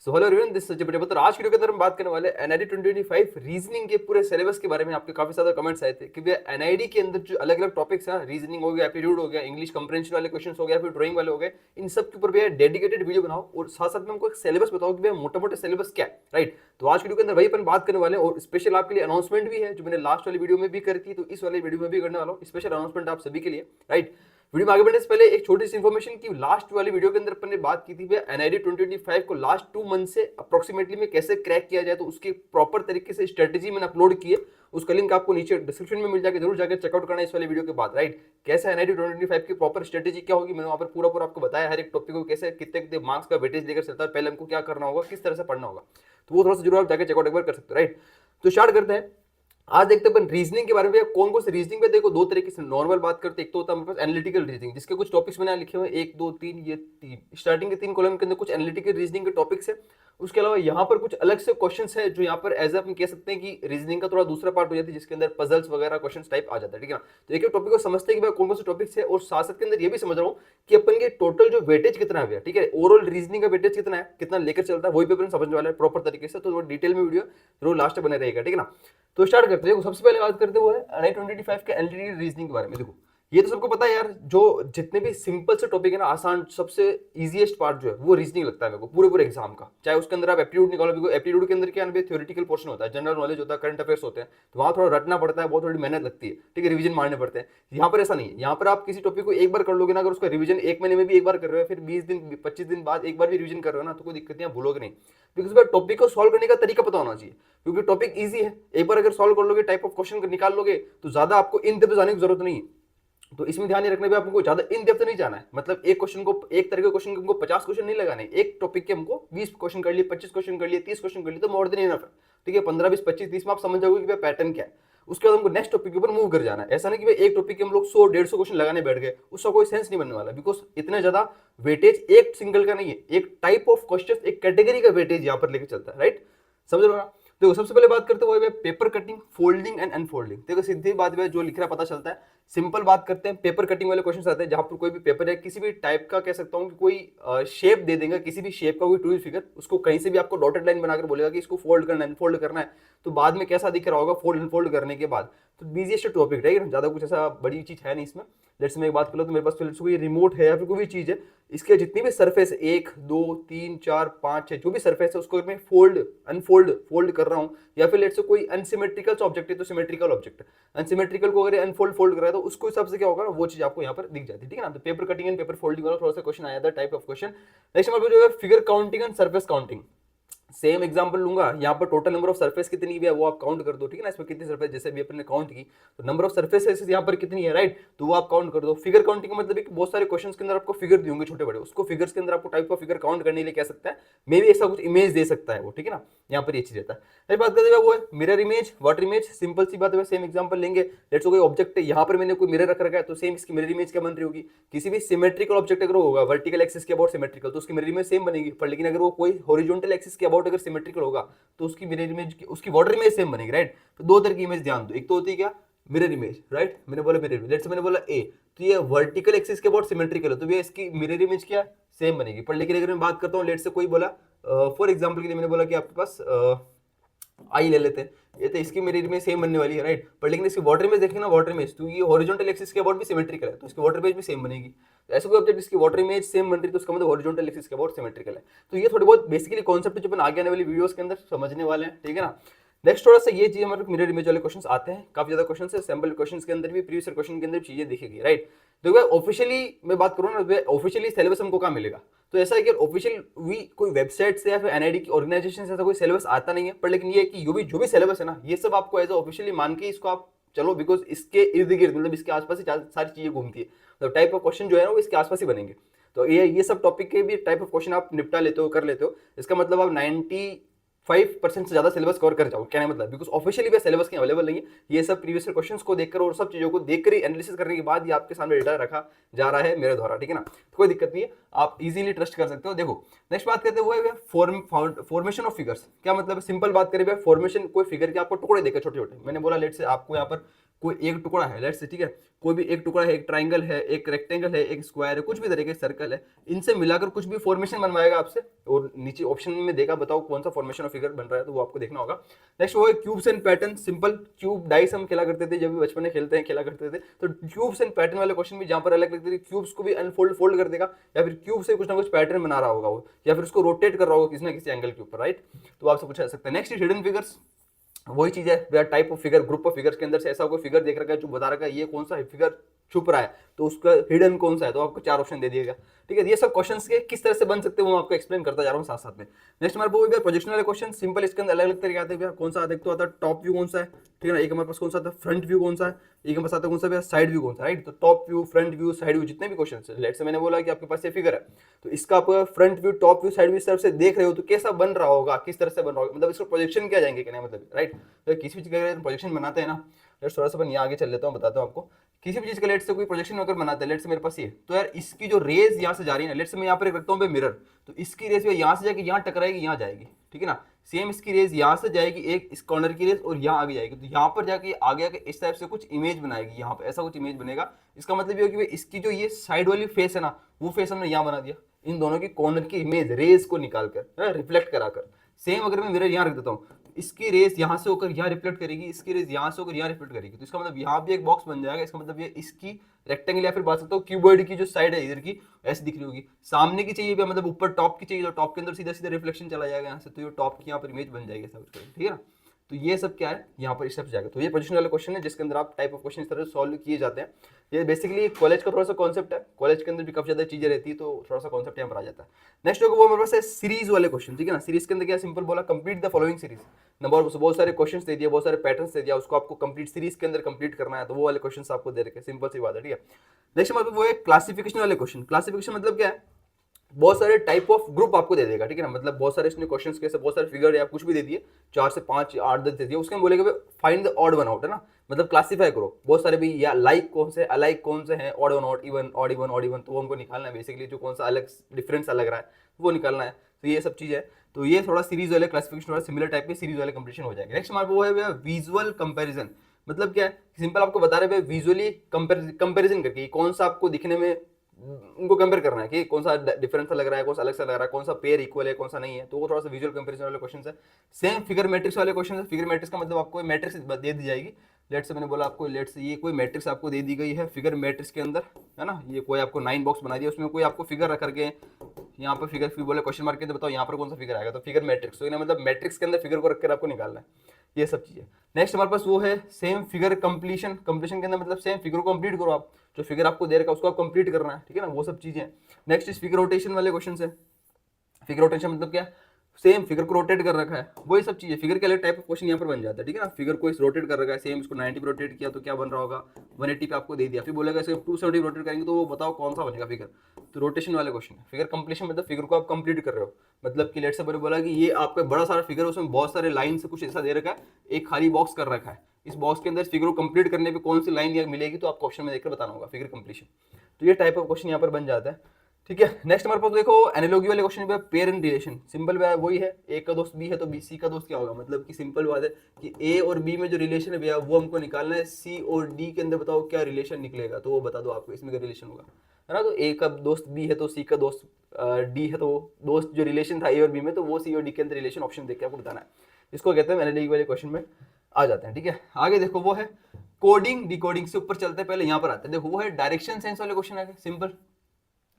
So hello everyone, this Sachin Patel. आज की video के अंदर हम बात करने वाले एनआईडी 2025 रीजनिंग के पूरे सिलेबस के बारे में। आपके काफी ज्यादा कमेंट्स आए थे कि भैया एनआईडी के अंदर जो अलग अलग टॉपिक्स हैं, रीजनिंग हो गया, एप्टीट्यूड हो गया, इंग्लिश कंप्रेंशन वाले क्वेश्चंस हो गया, फिर ड्राइंग वाले हो गए, इन सब के ऊपर भैया डेडिकेटेड वीडियो बनाओ और साथ साथ में हमको एक सिलेबस बताओ कि भैया मोटा मोटा सिलेबस क्या है, राइट। तो आज की वीडियो के अंदर वही अपन बात करने वाले हैं और स्पेशल आपके लिए अनाउंसमेंट भी है जो मैंने लास्ट वाली वीडियो में भी करी थी, तो इस वाली वीडियो में भी करने वाला हूँ। स्पेशल अनाउंसमेंट आप सभी के लिए, राइट। वीडियो में आगे बढ़ने से पहले एक छोटी सी इन्फॉर्मेशन की लास्ट वाली वीडियो के अंदर अपन ने बात की थी एनआईडी 2025 को लास्ट 2 मंथ से अप्रोक्सीमेटली में कैसे क्रैक किया जाए, तो उसके प्रॉपर तरीके से स्ट्रेटेजी मैंने अपलोड की है। उसका लिंक आपको नीचे डिस्क्रिप्शन में मिल जाएगा, जरूर जाकर चेकआउट करना इस वाली वीडियो के बाद, राइट। कैसे एनआईडी 2025 की प्रॉपर स्ट्रेटेजी क्या होगी, मैंने वहां पर पूरा आपको बताया, हर एक टॉपिक को कैसे कितने कितने मार्क्स का वेटेज लेकर चलता है, पहले हमको क्या करना होगा, किस तरह से पढ़ना होगा, तो वो थोड़ा सा जरूर आप जाकर चेकआउट एक बार कर सकते हो, राइट। तो स्टार्ट करते हैं। आज देखते हैं अपन रीजनिंग के बारे में। कौन कौन से रीजनिंग में देखो दो तरीके से नॉर्मल बात करते हैं। एक तो होता है हमारे पास एनालिटिकल रीजनिंग, जिसके कुछ टॉपिक्स मैंने लिखे हुए हैं 1 2 3, ये 3 स्टार्टिंग के 3 कॉलम के अंदर कुछ एनालिटिकल रीजनिंग के टॉपिक्स है। उसके अलावा यहाँ पर कुछ अलग से क्वेश्चंस है जो यहाँ पर एज अपन कह सकते हैं कि रीजनिंग का थोड़ा दूसरा पार्ट हो जाता है, जिसके अंदर पजल्स वगैरह क्वेश्चन टाइप आ जाता है, ठीक है ना। तो एक टॉपिक को समझते हैं कि भाई कौन कौन से टॉपिक्स है, और साथ साथ के अंदर ये भी समझ रहा हूँ कि अपन के टोटल जो वेटेज कितना है, ठीक है, ओवरऑल रीजनिंग का वेटेज कितना है, कितना लेकर चलता है, वही पे अपन समझने वाला है प्रॉपर तरीके से। तो डिटेल में वीडियो जरूर लास्ट बने रहेगा, ठीक है ना। तो स्टार्ट करते हैं। सबसे पहले बात करते हुए एनआईडी 2025 के एनालिटिकल रीजनिंग के बारे में। देखो ये तो सबको पता है यार, जो जितने भी सिंपल से टॉपिक है ना, आसान, सबसे इजीएस्ट पार्ट जो है वो रीजनिंग लगता है मेरे को पूरे एग्जाम का। चाहे उसके अंदर आप एप्टीट्यूड निकालो, बिकॉज एप्टीट्यूड के अंदर क्या है, थ्योरेटिकल पोर्शन होता है, जनरल नॉलेज होता है, करंट अफेयर्स होते हैं, तो वहां थोड़ा रटना पड़ता है, बहुत थोड़ी मेहनत लगती है, ठीक है, रिवीजन मारने पड़ते हैं। यहाँ पर ऐसा नहीं है। यहाँ पर आप किसी टॉपिक को एक बार कर लोगे ना, अगर उसका रिवीजन 1 महीने में भी एक बार कर रहे हो, फिर 20 दिन 25 दिन बाद एक बार भी रिवीजन कर रहे हो ना, तो कोई दिक्कत नहीं, भूलोगे नहीं। बिकॉज टॉपिक को सॉल्व करने का तरीका पता होना चाहिए, क्योंकि टॉपिक ईजी है। एक बार अगर सॉल्व कर लोगे, टाइप ऑफ क्वेश्चन निकाल लोगे, तो ज्यादा आपको इन डेप्थ जाने की जरूरत नहीं है। तो इसमें ध्यान रखने पे आपको ज्यादा इन डेप्थ नहीं जाना है। मतलब एक क्वेश्चन को, एक तरह के क्वेश्चन को हमको 50 क्वेश्चन नहीं लगाने, एक टॉपिक के हमको 20 क्वेश्चन कर लिए, 25 क्वेश्चन कर लिए, 30 क्वेश्चन कर लिए, तो मोर देन इनफ है, ठीक है। 15 20 25 30 में आप समझ जाओगे कि पैटर्न क्या है। उसके बाद हमको नेक्स्ट टॉपिक के ऊपर मूव कर जाना है। ऐसा नहीं कि भाई एक टॉपिक के हम लोग 100 150 क्वेश्चन लगाने बैठ गए, उसका कोई सेंस नहीं बनने वाला, बिकॉज इतना ज्यादा वेटेज एक सिंगल का नहीं है, एक टाइप ऑफ क्वेश्चन, एक कैटेगरी का वेटेज यहाँ पर लेके चलता है, राइट। समझ रहे हो ना। देखो सबसे पहले बात करते हैं paper cutting, folding and unfolding. देखो सीधी बात है, जो लिख रहा पता चलता है। सिंपल बात करते हैं, पेपर कटिंग वाले क्वेश्चन आते हैं, जहां पर कोई भी पेपर है, किसी भी टाइप का, कह सकता हूं कि कोई शेप दे देंगे, किसी भी शेप का कोई टू फिगर, उसको कहीं से भी आपको डॉटेड लाइन बनाकर बोलेगा कि इसको फोल्ड करना है, अनफोल्ड करना है, तो बाद में कैसा दिख रहा होगा फोल्ड अनफोल्ड करने के बाद। तो बिजीएस्ट टॉपिक है, ज्यादा कुछ ऐसा बड़ी चीज है नहीं इसमें। लेट्स मैं एक बात कर लो, तो मेरे पास कोई रिमोट है या फिर कोई भी चीज है, इसके जितनी भी सरफेस 1 2 3 4 5 6 जो भी सरफेस है, उसको मैं फोल्ड अनफोल्ड फोल्ड कर रहा हूं, या फिर लेट्स से कोई अनसिमेट्रिकल ऑब्जेक्ट है तो सिमेट्रिकल ऑब्जेक्ट है, अनसिमेट्रिकल को अगर अनफोल्ड फोल्ड कर रहा है तो उसको हिसाब से क्या होगा, वो चीज आपको यहाँ पर दिख जाती है, ठीक है ना। तो paper cutting and paper folding वाला थोड़ा सा क्वेश्चन आया था, टाइप ऑफ क्वेश्चन। नेक्स्ट हमारे जो है figure counting and surface counting. Same example लूंगा, यहाँ पर टोटल नंबर ऑफ सरफेस कितनी भी है वो आप काउंट कर दो, ठीक है ना। इसमें कितनी सरफेस, जैसे भी अपन ने काउंट की, तो नंबर ऑफ सरफेस यहाँ पर कितनी है, राइट, तो वो आप काउंट कर दो। फिगर काउंटिंग का मतलब है कि बहुत सारे क्वेश्चंस के अंदर आपको फिगर दिए होंगे छोटे बड़े, उसको फिगर्स के अंदर आपको टाइप ऑफ फिगर काउंट करने के लिए कह सकता है, मे भी ऐसा कुछ इमेज दे सकता है वो, ठीक है ना। यहाँ पर ये चीज रहता है। बात करते हैं वो है mirror image, water image. Simple सी बात है, सेम एग्जांपल लेंगे। लेट्स कोई ऑब्जेक्ट है, यहाँ पर मैंने कोई मिरर रख रखा है, तो सेम इसकी मिरर इमेज क्या बन रही होगी। किसी भी सिमेट्रिकल ऑब्जेक्ट अगर होगा, वर्टिकल एक्सिस के अबाउट सिमेट्रिकल, तो उसकी मिरर इमेज सेम बनेगी। पर लेकिन अगर वो कोई हॉरिजॉन्टल एक्सिस के अबाउट अगर सिमेट्रिकल होगा, तो उसकी मिरर इमेज, उसकी वाटर इमेज सेम बनेगी, राइट। तो दो तरह की इमेज ध्यान दो, एक तो होती है क्या, मिरर इमेज, राइट। मैंने बोला मिरर इमेज, लेट्स मैंने बोला ए, तो ये वर्टिकल एक्सिस के अबाउट सिमेट्रिकल है, तो ये इसकी मिरर इमेज क्या सेम बनेगी। पर लेकिन अगर मैं बात करता हूँ, लेट्स से कोई बोला, फॉर एग्जांपल के लिए मैंने बोला कि आपके पास आई ले लेते हैं, ये तो इसकी मिरर इमेज सेम बनने वाली है, राइट। पर लेकिन इसकी वाटर इमेज देखेंगे ना, वाटर इमेज तो ये हॉरिजॉन्टल एक्सिस के अबाउट भी सिमेट्रिकल है, तो इसकी वाटर इमेज भी सेम बनेगी। तो ऐसा कोई ऑब्जेक्ट इसकी वाटर इमेज सेम बन रही है, तो उसका मतलब हॉरिजॉन्टल एक्सिस के अबाउट सिमेट्रिकल है। तो ये थोड़ी बहुत बेसिकली कॉन्सेप्ट जो अपन आगे आने वाली वीडियोस के अंदर समझने वाले हैं, ठीक है ना। नेक्स्ट थोड़ा सा ये चीज हमारे मिरर इमेज वाले क्वेश्चंस आते हैं, काफी ज्यादा क्वेश्चन है, सैंपल क्वेश्चंस के अंदर भी, प्रीवियस क्वेश्चन के अंदर भी चीजें दिखेगी, राइट। देखो ऑफिशियली मैं बात करूँ ना, ऑफिशियली सिलेबस हमको कहाँ मिलेगा, तो ऐसा है कि ऑफिशियल भी कोई वेबसाइट से या फिर एनआईडी की ऑर्गेनाइजेशन से ऐसा कोई सिलेबस आता नहीं है। पर लेकिन ये है कि जो भी सिलेबस है ना, ये सब आपको एज ऑफिशियली मान के इसको आप चलो, बिकॉज इसके इर्द गिर्द, मतलब इसके आसपास ही सारी चीजें घूमती है, तो टाइप ऑफ क्वेश्चन जो है ना वो इसके आसपास ही बनेंगे। तो ये सब टॉपिक के भी टाइप ऑफ क्वेश्चन आप निपटा लेते हो, कर लेते हो। इसका मतलब आप 95% से ज्यादा सिलेबस कवर कर जाओ, क्या मतलब, बिकॉज ऑफिशियली भी सिलेबस के अवेलेबल नहीं है। ये सब प्रीवियस क्वेश्चंस को देखकर और सब चीजों को देखकर ही एनालिसिस करने के बाद ये आपके सामने डेटा रखा जा रहा है मेरे द्वारा, ठीक है ना। तो कोई दिक्कत नहीं है, आप इजीली ट्रस्ट कर सकते हो। देखो नेक्स्ट बात करते हैं वो है फॉर्मेशन ऑफ फिगर्स। क्या मतलब है, सिंपल बात करें, फॉर्मेशन कोई फिगर के आपको टुकड़े देकर छोटे छोटे, मैंने बोला लेट से आपको यहाँ पर कोई एक टुकड़ा है, लेट्स से, ठीक है, कोई भी एक टुकड़ा है, एक ट्राइंगल है, एक रेक्टेंगल है, एक स्क्वायर है, कुछ भी तरीके सर्कल है, इनसे मिलाकर कुछ भी फॉर्मेशन बनवाएगा आपसे, और नीचे ऑप्शन में देगा बताओ कौन सा फॉर्मेशन ऑफ फिगर बन रहा है, तो वो आपको देखना होगा। नेक्स्ट वो है cubes and pattern, simple cube dice हम खेला करते थे जब भी बचपन में खेलते हैं खेला करते थे, तो क्यूब्स एंड पैटर्न वाले क्वेश्चन भी जहां पर अलग लगते थे, क्यूब्स को भी अनफोल्ड फोल्ड कर देगा, या फिर क्यूब से कुछ ना कुछ पैटर्न बना रहा होगा वो, या फिर उसको रोटेट कर रहा होगा किसी ना किसी एंगल के ऊपर, राइट। तो आपसे पूछा जा सकता है। नेक्स्ट हिडन फिगर्स, वही चीज है, type of figure, group of figures के अंदर से ऐसा कोई फिगर देख रखा है जो बता रखा है ये कौन सा फिगर छुप रहा है, तो उसका हिडन कौन सा है, तो आपको 4 ऑप्शन दे दिएगा, ठीक है। ये सब क्वेश्चंस के किस तरह से बन सकते हैं वो मैं आपको एक्सप्लेन करता जा रहा हूँ साथ साथ में। नेक्स्ट हमारे पास प्रोजेक्शन वाले क्वेश्चन, सिंपल, इसके अंदर अलग अलग तरीके आते हैं, कौन सा देख तो आता है टॉप व्यू कौन सा है, ठीक है ना, एक हमारे पास कौन सा आता है फ्रंट व्यू कौन सा है, एक हमारे पास आता है कौन सा साइड व्यू कौन सा, राइट। तो top view, front view, side view, जितने भी क्वेश्चन है, लेट्स से मैंने बोला कि आपके पास ये फिगर है, तो इसका आप front view, top view, side view इस तरफ से देख रहे हो तो कैसा बन रहा होगा, किस तरह से बन रहा होगा, मतलब इसको प्रोजेक्शन क्या जाएंगे, कहने मतलब, राइट। तो किसी भी चीज का प्रोजेक्शन बनाते हैं ना, लेट्स थोड़ा सा अपन यहाँ आगे चल लेता हूँ, बताता हूँ आपको। किसी भी चीज का लेट से कोई प्रोजेक्शन अगर बनाते हैं, लेट से मेरे पास ये, तो यार इसकी जो रेज यहाँ से जा रही है ना, लेट से मैं यहाँ पर रखता हूँ मिरर, तो इसकी रेज यहाँ से जाके यहाँ टकराएगी, यहाँ जाएगी, ठीक है ना। सेम इसकी रेज यहाँ से जाएगी, एक इस कॉर्नर की रेज, और यहाँ आगे जाएगी, तो यहाँ पर जाके आगे आके इस टाइप से कुछ इमेज बनाएगी, यहाँ पे ऐसा कुछ इमेज बनेगा। इसका मतलब ये हो कि इसकी जो ये साइड वाली फेस है ना, वो फेस हमने यहाँ बना दिया, इन दोनों की कॉर्नर की इमेज रेज को निकाल कर, रिफ्लेक्ट कराकर। सेम अगर मैं मिरर यहाँ रख देता हूँ, इसकी रेस यहाँ से होकर यहाँ रिफ्लेक्ट करेगी, इसकी रेस यहाँ से होकर यहाँ रिफ्लेक्ट करेगी, तो इसका मतलब यहाँ भी एक बॉक्स बन जाएगा। इसका मतलब ये इसकी रेक्टेंगल या फिर बात सकता हूँ क्यूबॉइड की जो साइड है इधर की ऐसी दिख रही होगी, सामने की चाहिए, मतलब ऊपर टॉप की चाहिए, तो टॉप के अंदर सीधा सीधा रिफ्लेक्शन चला जाएगा यहाँ से, तो ये टॉप की यहाँ पर इमेज बन जाएगी, ठीक है ना। तो ये सब क्या है, यहाँ पर स्टेप जाएगा। तो ये पोजीशन वाला क्वेश्चन है जिसके अंदर आप टाइप ऑफ क्वेश्चन इस तरह से सॉल्व किए जाते हैं। ये बेसिकली कॉलेज का थोड़ा सा कॉन्सेप्ट है, कॉलेज के अंदर भी काफी ज्यादा चीजें रहती है, तो थोड़ा सा कॉन्सेप्ट यहाँ पर आ जाता है। नेक्स्ट होगा वो हमारे पास है सीरीज वाले क्वेश्चन, ठीक है ना। सीरीज के अंदर क्या सिंपल बोला, complete the following series, number बहुत सारे क्वेश्चन दे दिए, बहुत सारे पैटर्न्स दे दिया, उसको आपको कंप्लीट सीरीज के अंदर कंप्लीट करना है, तो वो वाले क्वेश्चन आपको दे रखे, सिंपल सी बात है, ठीक है। नेक्स्ट हमारे वो है क्लासिफिकेशन वाले क्वेश्चन। क्लासिफिकेशन मतलब क्या है, बहुत सारे टाइप ऑफ ग्रुप आपको दे देगा, ठीक है ना, मतलब बहुत सारे इसने क्वेश्चंस कैसे, बहुत सारे फिगर या कुछ भी दे दिए, 4 से 5 8 10 दे दिए, उसके हम बोलेगा find the odd one out, है ना, मतलब क्लासीफाई करो बहुत सारे भी, या लाइक कौन से, अलाइक कौन से हैं, odd one out, even, odd even, odd even, तो वो हमको निकालना है बेसिकली, जो कौन सा अलग डिफरेंस अलग रहा है वो निकालना है। तो ये सब चीज है, तो ये थोड़ा सीरीज वाले क्लासिफिकेशन वाला सिमिलर टाइप के सीरीज वाले कंपटीशन हो जाएंगे। नेक्स्ट हमारे वो है विजुअल कंपैरिजन, मतलब क्या है, सिंपल आपको बता रहे हैं विजुअली कंपैरिजन करके कौन सा आपको दिखने में उनको कंपेयर करना है कि कौन सा डिफरेंस लग रहा है, कौन सा अलग सा लग रहा है, कौन सा पेयर इक्वल है, कौन सा नहीं है, तो वो थोड़ा सा विजुअल कंपैरिजन वाले क्वेश्चन है। सेम फिगर मैट्रिक्स वाले क्वेश्चन है। फिगर मैट्रिक्स का मतलब आपको मैट्रिक्स दे दी जाएगी, लेट से मैंने बोला आपको, लेट से ये कोई मैट्रिक्स आपको दे दी गई है फिगर मैट्रिक्स के अंदर, है ना, ये कोई आपको 9 बॉक्स बना दिया, उसमें कोई आपको फिगर रख करके यहाँ पर फिगर फिर बोले क्वेश्चन मार्क के, बताओ यहाँ पर कौन सा फिगर आएगा, तो फिगर मैट्रिक्स, तो मतलब मैट्रिक्स के अंदर फिगर को रखकर आपको निकालना है, ये सब चीजें। नेक्स्ट हमारे पास वो है सेम फिगर कंप्लीशन, कंप्लीशन के अंदर मतलब सेम फिगर को कंप्लीट करो आप, जो फिगर आपको दे रखा है उसको आप कंप्लीट करना है, ठीक है ना, वो सब चीजें। नेक्स्ट इस फिगर रोटेशन वाले क्वेश्चन है। फिगर रोटेशन मतलब क्या, सेम फिगर को रोटेट कर रखा है, वही सब चीजें, फिगर के अलग टाइप ऑफ क्वेश्चन यहाँ पर बन जाता है, ठीक है ना। फिगर को इस रोटेट कर रखा है, सेम इसको 90 पे रोटेट किया तो क्या बन रहा होगा, 180 पे आपको दे दिया, फिर बोलेगा इसे 270 रोटेट करेंगे तो वो बताओ कौन सा बनेगा फिगर, तो रोटेशन वाले क्वेश्चन है। फिगर कंप्लीशन मतलब फिगर को आप कंप्लीट कर रहे हो, मतलब कि लेट से बोला कि ये आपका बड़ा सारा फिगर है, उसमें बहुत सारे लाइन से कुछ ऐसा दे रखा है, एक खाली बॉक्स कर रखा है, इस बॉक्स के अंदर फिगर को कंप्लीट करने पे कौन सी लाइन मिलेगी तो आपको ऑप्शन में देखकर बताना होगा, फिगर कंप्लीशन। तो ये टाइप ऑफ क्वेश्चन यहाँ पर बन जाता है, ठीक है। नेक्स्ट हमारे पास देखो एनालॉजी वाले क्वेश्चन पे पेयर एंड रिलेशन, सिंपल वही है, ए का दोस्त बी है तो बी सी का दोस्त क्या होगा, मतलब कि सिंपल बात है कि ए और बी में जो रिलेशन है भैया वो हमको निकालना है, सी और डी के अंदर बताओ क्या रिलेशन निकलेगा, तो वो बता दो आपको इसमें क्या रिलेशन होगा, है ना। तो ए का दोस्त बी है तो सी का दोस्त डी है, तो दोस्त जो रिलेशन था ए और बी में, तो वो सी और डी के अंदर रिलेशन ऑप्शन देख के आपको बताना है, इसको कहते हैं एनालॉजी वाले क्वेश्चन में आ जाते हैं, ठीक है। आगे देखो वो है कोडिंग डिकोडिंग, से ऊपर चलते हैं, पहले यहाँ पर आते हैं, देखो वो है डायरेक्शन सेंस वाले क्वेश्चन है, सिंपल।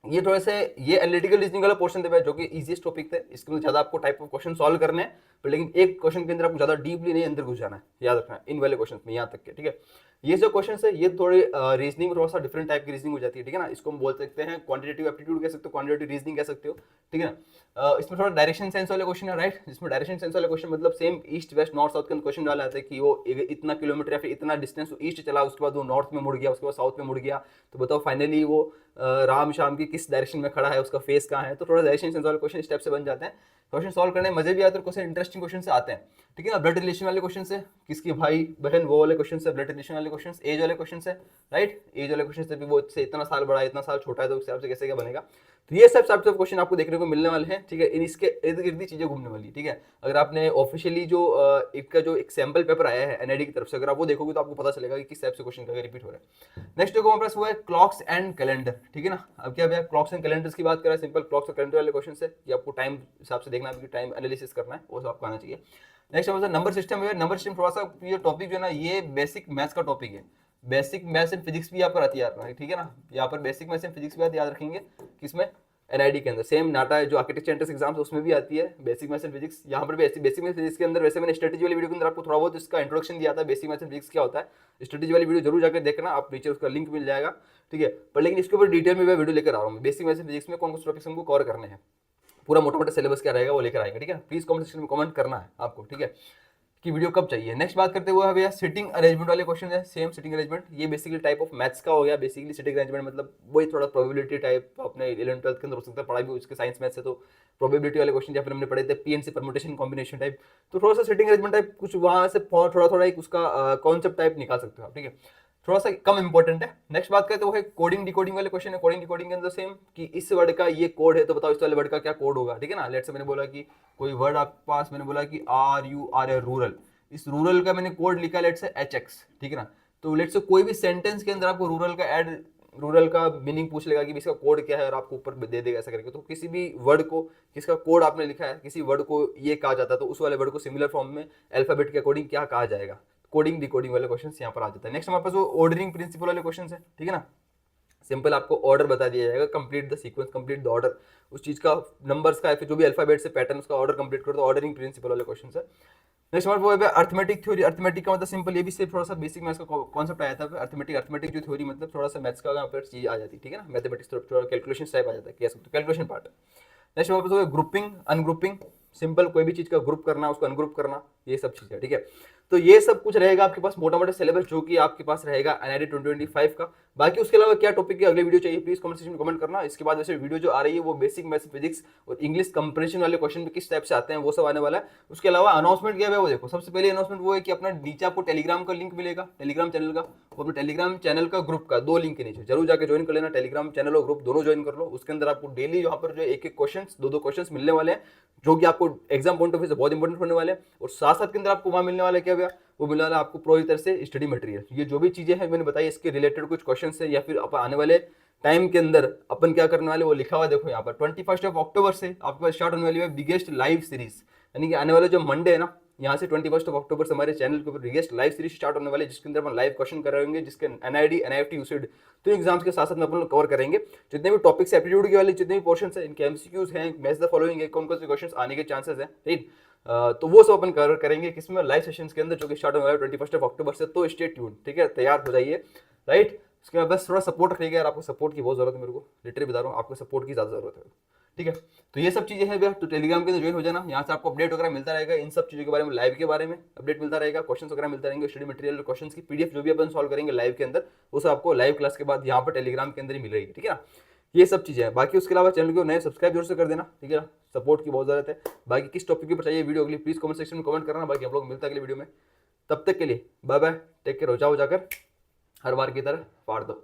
ये थोड़ा से ये एनालिटिकल रीजनिंग वाला पोर्शन था जो कि इजीएस्ट टॉपिक थे, इसके अंदर ज्यादा आपको टाइप ऑफ क्वेश्चन सॉल्व करने हैं, पर लेकिन एक क्वेश्चन के अंदर आपको ज्यादा डीपली नहीं अंदर घुस जाना है, याद रखना है इन वाले क्वेश्चन में यहाँ तक के, ठीक है। ये जो क्वेश्चन है ये थोड़े रीजनिंग में थोड़ा सा डिफरेंट टाइप की रीजनिंग हो जाती है, ठीक है ना। इसको हम बोल सकते हैं क्वांटिटेटिव एप्टीट्यूड कह सकते हो, क्वांटिटेटिव रीजनिंग कह सकते हो, ठीक है ना। इसमें थोड़ा डायरेक्शन सेंस वाले क्वेश्चन है, राइट, जिसमें डायरेक्शन सेंस वाले क्वेश्चन मतलब same east west north south के क्वेश्चन डाला जाता है कि वो इतना किलोमीटर या फिर इतना डिस्टेंस ईस्ट चला, उसके बाद वो नॉर्थ में मुड़ गया, उसके बाद साउथ में मुड़ गया, तो बताओ फाइनली वो राम शाम की किस डायरेक्शन में खड़ा है, उसका फेस कहाँ है, तो थोड़ा डायरेक्शन सेंस वाले क्वेश्चन स्टेप से बन जाते हैं। क्वेश्चन सॉल्व करने में मजे भी आते हैं, क्वेश्चन इंटरेस्टिंग क्वेश्चन से आते हैं, ठीक है ना। ब्लड रिलेशन वाले क्वेश्चन से, किसकी भाई बहन वो वाले क्वेश्चन से, ब्लड रिलेशन वाले क्वेश्चन, एज वाले क्वेश्चन से, राइट, एज वाले क्वेश्चन से भी वो से इतना साल बड़ा है इतना साल छोटा है तो उस हिसाब से कैसे क्या बनेगा, तो ये सब टाइप्स ऑफ क्वेश्चन आपको देखने को मिलने वाले हैं, ठीक है। इन इसके इर्द गिर्द चीजें घूमने वाली है, ठीक है। अगर आपने ऑफिशियली जो इसका जो एक सैंपल पेपर आया है एनआईडी की तरफ से, अगर आप वो देखोगे तो आपको पता चलेगा कि किस टाइप से क्वेश्चन रिपीट हो रहा है। नेक्स्ट देखो हमारे पास वो है क्लॉक्स एंड कैलेंडर, ठीक है ना। अब क्या भैया क्लॉक्स एंड कैलेंडर्स की बात करें, सिंपल क्लॉक्स और कैलेंडर वाले क्वेश्चन है कि आपको टाइम हिसाब से देखना है, टाइम एनालिसिस करना है, वो सब आपको आना चाहिए। नेक्स्ट हमारे नंबर सिस्टम है। नंबर सिस्टम थोड़ा सा ये टॉपिक जो है ना, ये बेसिक मैथ्स का टॉपिक है। बेसिक मैथ्स एंड फिजिक्स भी यहाँ पर आती है, ठीक है ना। यहाँ पर बेसिक मैथ्स एंड फिजिक्स भी याद रखेंगे किसमें, एनआईडी के अंदर। सेम नाटा है जो आर्किटेक्चर एंट्रेंस एग्जाम्स उसमें भी आती है बेसिक मैथ्स एंड फिजिक्स। यहाँ पर भी बेसिक मैथ्स फिजिक्स के अंदर, वैसे मैंने स्ट्रेटेजी वाली वीडियो के अंदर आपको थोड़ा बहुत इसका इंट्रोडक्शन दिया था, बेसिक मैथ्स एंड फिजिक्स क्या होता है। स्ट्रेटेजी वाली वीडियो जरूर जाकर देखना, आप नीचे उसका लिंक मिल जाएगा, ठीक है। पर लेकिन इसके ऊपर डिटेल में मैं वीडियो लेकर आ रहा हूँ, बेसिक मैथ्स एंड फिजिक्स में कौन कौन से टॉपिक्स हमको कवर करने हैं, पूरा मोटा मोटा सिलेबस क्या रहेगा वो लेकर आएंगे, ठीक है। प्लीज कमेंट सेक्शन में कमेंट करना है आपको, ठीक है, कि वीडियो कब चाहिए। नेक्स्ट बात करते हुए भैया सिटिंग अरेंजमेंट वाले क्वेश्चन है। सेम सिटिंग अरेंजमेंट, ये बेसिकली टाइप ऑफ मैथ्स का हो गया। बेसिकली सिटिंग अरेंजमेंट मतलब वही थोड़ा प्रोबेबिलिटी टाइप, अपने 11th 12th के अंदर हो सकता है, पढ़ाई भी उसके साइंस मैथ्स है तो प्रोबेबिलिटी वाले क्वेश्चन या फिर हमने पढ़े थे पीएनसी परमुटेशन कॉम्बिनेशन टाइप, तो थोड़ा सा सिटिंग अरेंजमेंट टाइप कुछ वहां से थोड़ा थोड़ा एक उसका कॉन्सेप्ट टाइप निकाल सकते हो आप, ठीक है, थोड़ा सा कम इंपॉर्टेंट है। नेक्स्ट बात करते हैं वो है कोडिंग डिकोडिंग वाले क्वेश्चन है। कोडिंग डिकोडिंग के अंदर सेम कि इस वर्ड का ये कोड है तो बताओ इस वाले वर्ड का क्या कोड होगा, ठीक है ना। लेट्स से मैंने बोला कि कोई वर्ड आपके पास, मैंने बोला कि RUR रूरल, इस रूरल का मैंने कोड लिखा लेट्स से HX, ठीक है ना। तो लेट्स से कोई भी सेंटेंस के अंदर आपको रूरल का मीनिंग पूछ लेगा कि इसका कोड क्या है और आपको ऊपर दे देगा ऐसा करके। तो किसी भी वर्ड को जिसका कोड आपने लिखा है, किसी वर्ड को ये कहा जाता है तो उस वाले वर्ड को सिमिलर फॉर्म में अल्फाबेट के अकॉर्डिंग क्या कहा जाएगा, कोडिंग डिकोडिंग वाले क्वेश्चंस यहाँ पर आ जाता है। नेक्स्ट हमारे पास वो ऑर्डरिंग प्रिंसिपल वाले क्वेश्चंस है, ठीक है ना। सिंपल आपको ऑर्डर बता दिया जाएगा, complete the sequence, complete the order, उस चीज का नंबर्स का फिर जो भी अल्फाबेट से पैटर्न उसका ऑर्डर कंप्लीट करो, तो ऑर्डरिंग प्रिंसिपल वाले क्वेश्चन है। नेक्स्ट हमारे वो है अर्थमेटिक थ्योरी। अर्थमेटिक का मतलब सिंपल ये भी सिर्फ थोड़ा सा बेसिक मैथ्स का कॉन्सेप्ट आया था। अर्थमेटिक जो थ्योरी मतलब थोड़ा सा मैथ्स का यहाँ पर चीज आ जाती है, ठीक है ना, मैथमेटिक्स थोड़ा कैलकुलेशन टाइप आ जाता है, कैलकुलेशन पार्ट। नेक्स्ट हमारे पास ग्रुपिंग अनग्रुपिंग, सिंपल कोई भी चीज का ग्रुप करना उसको अनग्रुप करना, ये सब चीजें, ठीक है। तो ये सब कुछ रहेगा आपके पास मोटा मोटा सिलेबस जो कि आपके पास रहेगा एनआईडी 2025 का। बाकी उसके अलावा क्या टॉपिक की अगले वीडियो चाहिए प्लीज कमेंट सेक्शन में कमेंट करना। इसके बाद वैसे वीडियो जो आ रही है वो बेसिक मैथ्स फिजिक्स और इंग्लिश कंप्रेशन वाले क्वेश्चन किस टाइप से आते हैं वो सब आने वाला है। उसके अलावा अनाउंसमेंट क्या है वो देखो, सबसे पहले अनाउंसमेंट वो है कि अपना नीचे आपको टेलीग्राम का लिंक मिलेगा, टेलीग्राम चैनल का, वो अपने टेलीग्राम चैनल का ग्रुप का 2 लिंक के नीचे जरूर जाकर ज्वाइन कर लेना। टेलीग्राम चैनल और ग्रुप दोनों ज्वाइन कर लो। उसके अंदर आपको डेली यहाँ पर जो एक क्वेश्चन 2 क्वेश्चन मिलने वाले हैं जो कि आपको एग्जाम पॉइंट ऑफ व्यू से बहुत इंपॉर्टेंट होने वाले हैं। और साथ साथ के अंदर आपको वहां मिलने वाला है क्या भैया, वो मिलने वाला आपको पूरी तरह से स्टडी मटेरियल। ये जो भी चीजें हैं मैंने बताई इसके रिलेटेड कुछ क्वेश्चन है या फिर आने वाले टाइम के अंदर अपन क्या करने वाले वो लिखा हुआ देखो यहाँ पर। 21 अक्टूबर से आपके पास स्टार्ट होने वाली है बिगेस्ट लाइव सीरीज, यानी कि आने वाले जो मंडे है ना, यहाँ से 21 अक्टूबर से हमारे चैनल के ऊपर बिगेस्ट लाइव सीरीज स्टार्ट होने वाली है, जिसके अंदर अपन लाइव क्वेश्चन कर रहे होंगे, जिसके एनआईडी एनआईएफटी यूसेड तो एग्जाम्स के साथ साथ में अपन कवर करेंगे। जितने भी टॉपिक्स एप्टीट्यूड के वाले जितने भी पोर्शन है इनके एमसीक्यूज हैं, मैच द फॉलोइंग है, कौन कौन से क्वेश्चन आने के चांसेस हैं, ठीक। तो वो सब अपन कवर करेंगे किसमें, लाइव सेशंस के अंदर जो कि स्टार्ट होने वाला है 21 अक्टूबर से। तो स्टे ट्यून, ठीक है, तैयार हो जाइए, राइट। उसके बाद बस थोड़ा सपोर्ट रखिएगा यार, आपको सपोर्ट की बहुत जरूरत है, मेरे को लिटरली बता रहा हूँ आपको सपोर्ट की ज्यादा जरूरत है, ठीक है। तो ये सब चीजें हैं भैया, तो टेलीग्राम के अंदर ज्वाइन हो जाना, यहाँ से आपको अपडेट वगैरह मिलता रहेगा इन सब चीजों के बारे में, लाइव के बारे में अपडेट मिलता रहेगा, क्वेश्चन वगैरह मिलते रहेंगे, स्टडी मटेरियल क्वेश्चन की पीडीएफ जो भी अपन सॉल्व करेंगे लाइव के अंदर वो सब आपको लाइव क्लास के बाद यहाँ पर टेलीग्राम के अंदर ही मिल रहेगी, ठीक है ना। ये सब चीजें हैं। बाकी उसके अलावा चैनल को नए सब्सक्राइब जरूर से कर देना, ठीक है ना, सपोर्ट की बहुत जरूरत है। बाकी किस टॉपिक के ऊपर चाहिए वीडियो अगली प्लीज कमेंट सेक्शन में कमेंट करना। बाकी हम लोग मिलते हैं अगली वीडियो में, तब तक के लिए बाय बाय, टेक केयर, हो जाकर हर बार की तरह फाड़ दो।